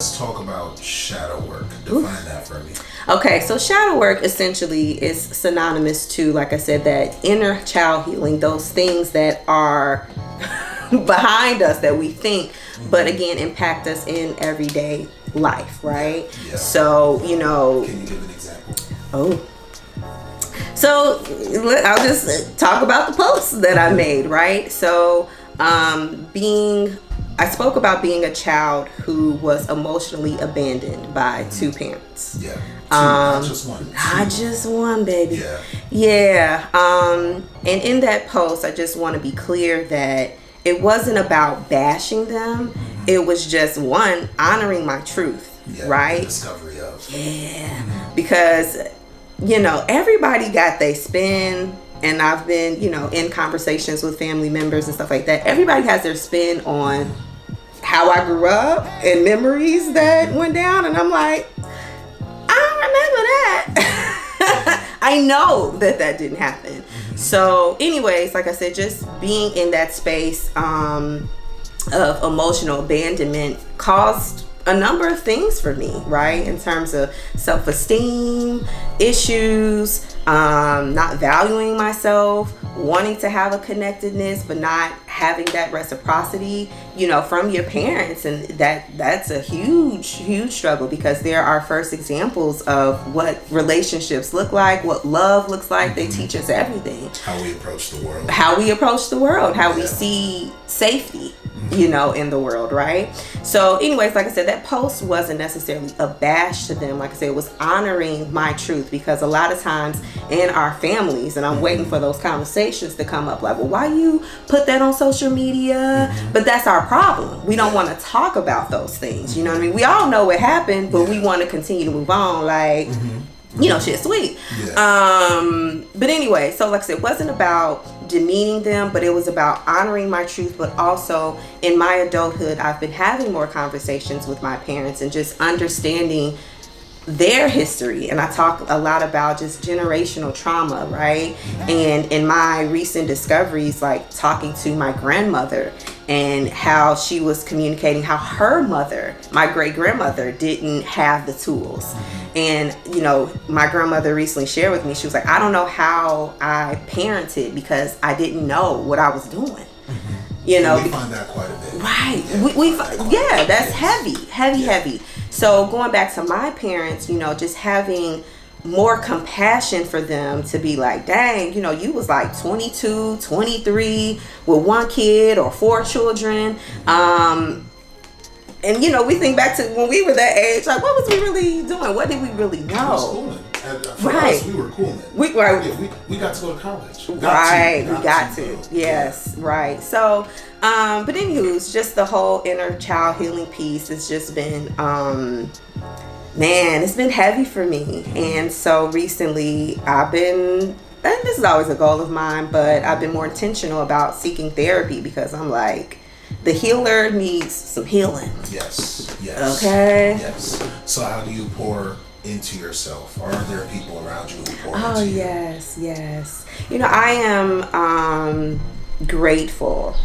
Let's talk about shadow work. Define that for me. Okay, so shadow work essentially is synonymous to, like I said, that inner child healing, those things that are behind us that we think, but again, impact us in everyday life, right? Yeah. So, Can you give an example? So I'll just talk about the post that I made, right? So, I spoke about being a child who was emotionally abandoned by two parents. Yeah. Two, not just one. Not just one, baby. Yeah. Yeah. And in that post, I just want to be clear that it wasn't about bashing them. It was just one, honoring my truth, right? Discovery of. Yeah. Because, everybody got their spin. And I've been, in conversations with family members and stuff like that. Everybody has their spin on how I grew up and memories that went down. And I'm like, I don't remember that. I know that didn't happen. So anyways, like I said, just being in that space of emotional abandonment caused a number of things for me, right? In terms of self-esteem issues, not valuing myself, wanting to have a connectedness, but not having that reciprocity, from your parents. And that's a huge struggle, because they're our first examples of what relationships look like, what love looks like. They teach us everything. How we approach the world. How we see safety, in the world, right? So anyways, like I said, that post wasn't necessarily a bash to them. Like I said, it was honoring my truth, because a lot of times in our families, and I'm waiting for those conversations to come up, like, well, why you put that on social media? But that's our problem. We don't want to talk about those things. You know what I mean? We all know what happened, but we want to continue to move on, like, shit's sweet. But anyway, so like I said, it wasn't about demeaning them, but it was about honoring my truth. But also in my adulthood, I've been having more conversations with my parents and just understanding their history. And I talk a lot about just generational trauma, right? And in my recent discoveries, like talking to my grandmother and how she was communicating how her mother, my great grandmother, didn't have the tools. And, my grandmother recently shared with me, she was like, I don't know how I parented because I didn't know what I was doing. We find that quite a bit. Right. That's heavy. So going back to my parents, just having more compassion for them, to be like, dang, you was like 22, 23 with one kid or 4 children. And we think back to when we were that age, like, what was we really doing? What did we really know? For us, we were cool. We got to go to college. We got to. Yes, right. So, but anywho, it's just the whole inner child healing piece has just been, it's been heavy for me. And so recently and this is always a goal of mine, but I've been more intentional about seeking therapy, because I'm like, the healer needs some healing. Yes. Okay. Yes. So how do you pour into yourself? Are there people around you who pour into you? Yes. I am grateful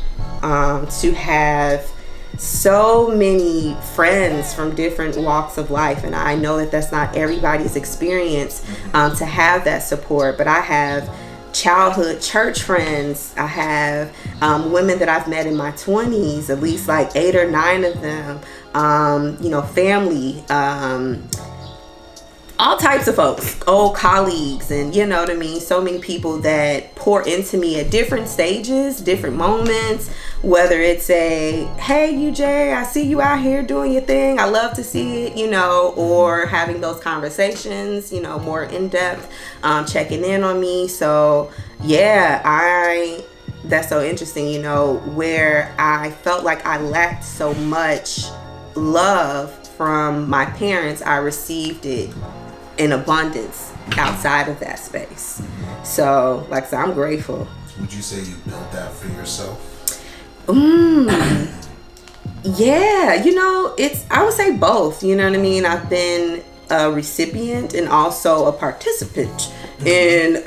to have so many friends from different walks of life, and I know that that's not everybody's experience, to have that support. But I have childhood church friends. I have women that I've met in my 20s, at least like 8 or 9 of them. Family, all types of folks, old colleagues, and so many people that pour into me at different stages, different moments, whether it's a, hey, UJ, I see you out here doing your thing, I love to see it, or having those conversations, more in depth, checking in on me. So that's so interesting, where I felt like I lacked so much love from my parents, I received it in abundance outside of that space. So, like I said, I'm grateful. Would you say you built that for yourself? Yeah, I would say both. You know what I mean? I've been a recipient and also a participant in,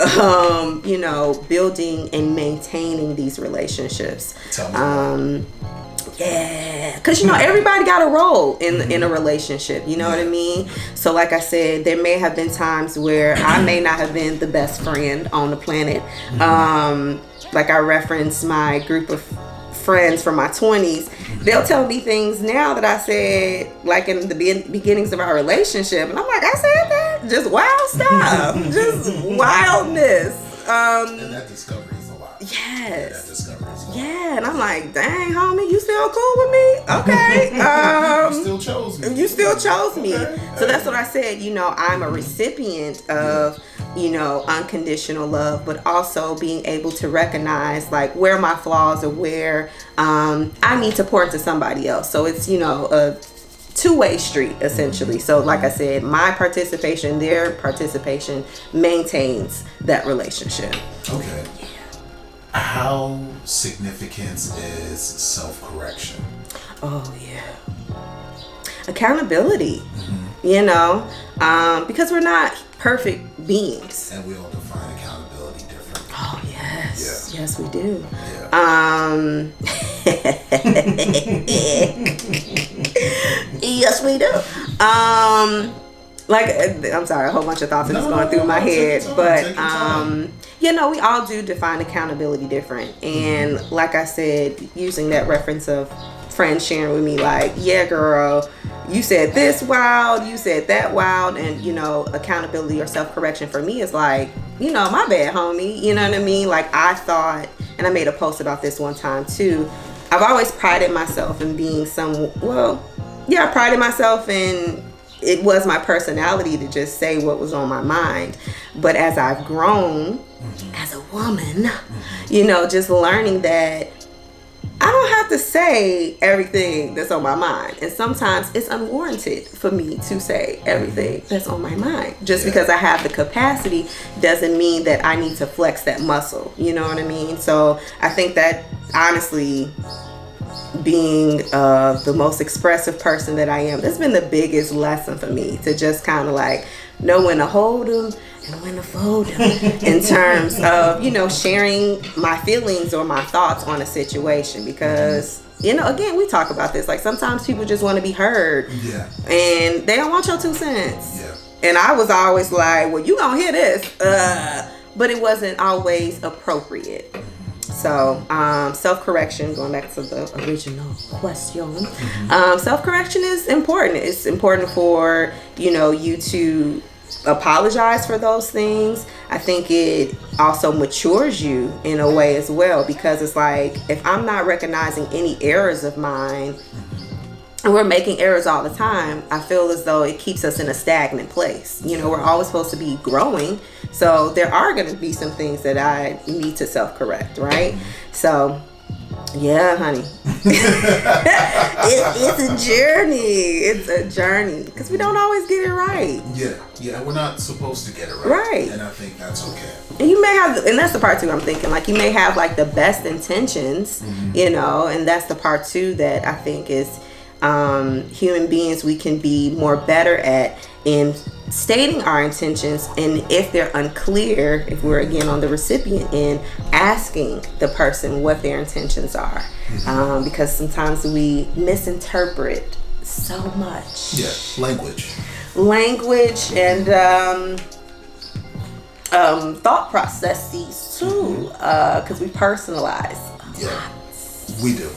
building and maintaining these relationships. Tell me Yeah, because everybody got a role in a relationship. You know what I mean? So, like I said, there may have been times where I may not have been the best friend on the planet. Like I referenced my group of friends from my 20s. They'll tell me things now that I said, like in the beginnings of our relationship, and I'm like, I said that? Just wild stuff, just wildness. And that discovery is a lot. Yes. Yeah, that discovery is a lot. Yeah, and I'm like, dang, homie, you still cool with me? Okay. You still chose me. You still chose me. Okay. So that's what I said. I'm a recipient of, unconditional love, but also being able to recognize like where my flaws are, where I need to pour into somebody else. So it's, a two-way street essentially. So like I said, my participation, their participation maintains that relationship. Okay. How significant is self-correction? Oh yeah. Accountability. Because we're not perfect beings. And we all define accountability differently. Oh yes. Yeah. Yes we do. Yeah. Yes we do. I'm sorry, a whole bunch of thoughts are just going through my head. But we all do define accountability different. And like I said, using that reference of friends sharing with me like, yeah girl, you said this wild, you said that wild, and accountability or self-correction for me is like, my bad homie, you know what I mean? Like I thought, and I made a post about this one time too, I've always prided myself in being I prided myself in, it was my personality to just say what was on my mind. But as I've grown as a woman, just learning that I don't have to say everything that's on my mind. And sometimes it's unwarranted for me to say everything that's on my mind. Just because I have the capacity doesn't mean that I need to flex that muscle. You know what I mean? So I think that honestly, being the most expressive person that I am, that's been the biggest lesson for me, to just kind of like know when to hold them and when to fold them in terms of, sharing my feelings or my thoughts on a situation. Because, again, we talk about this. Like sometimes people just want to be heard. Yeah. And they don't want your 2 cents. Yeah. And I was always like, well, you gonna hear this. But it wasn't always appropriate. So, self-correction, going back to the original question, self-correction is important. It's important for, you to apologize for those things. I think it also matures you in a way as well, because it's like, if I'm not recognizing any errors of mine, and we're making errors all the time, I feel as though it keeps us in a stagnant place. We're always supposed to be growing. So there are going to be some things that I need to self-correct, right? So, yeah, honey. It's a journey. It's a journey. Because we don't always get it right. Yeah, we're not supposed to get it right. Right. And I think that's okay. And you may have, and that's the part too I'm thinking, like you may have like the best intentions, and that's the part too that I think is human beings, we can be more better at in stating our intentions, and if they're unclear, if we're again on the recipient end, asking the person what their intentions are, because sometimes we misinterpret so much. Language and thought processes too, because we personalize. Yeah, we do.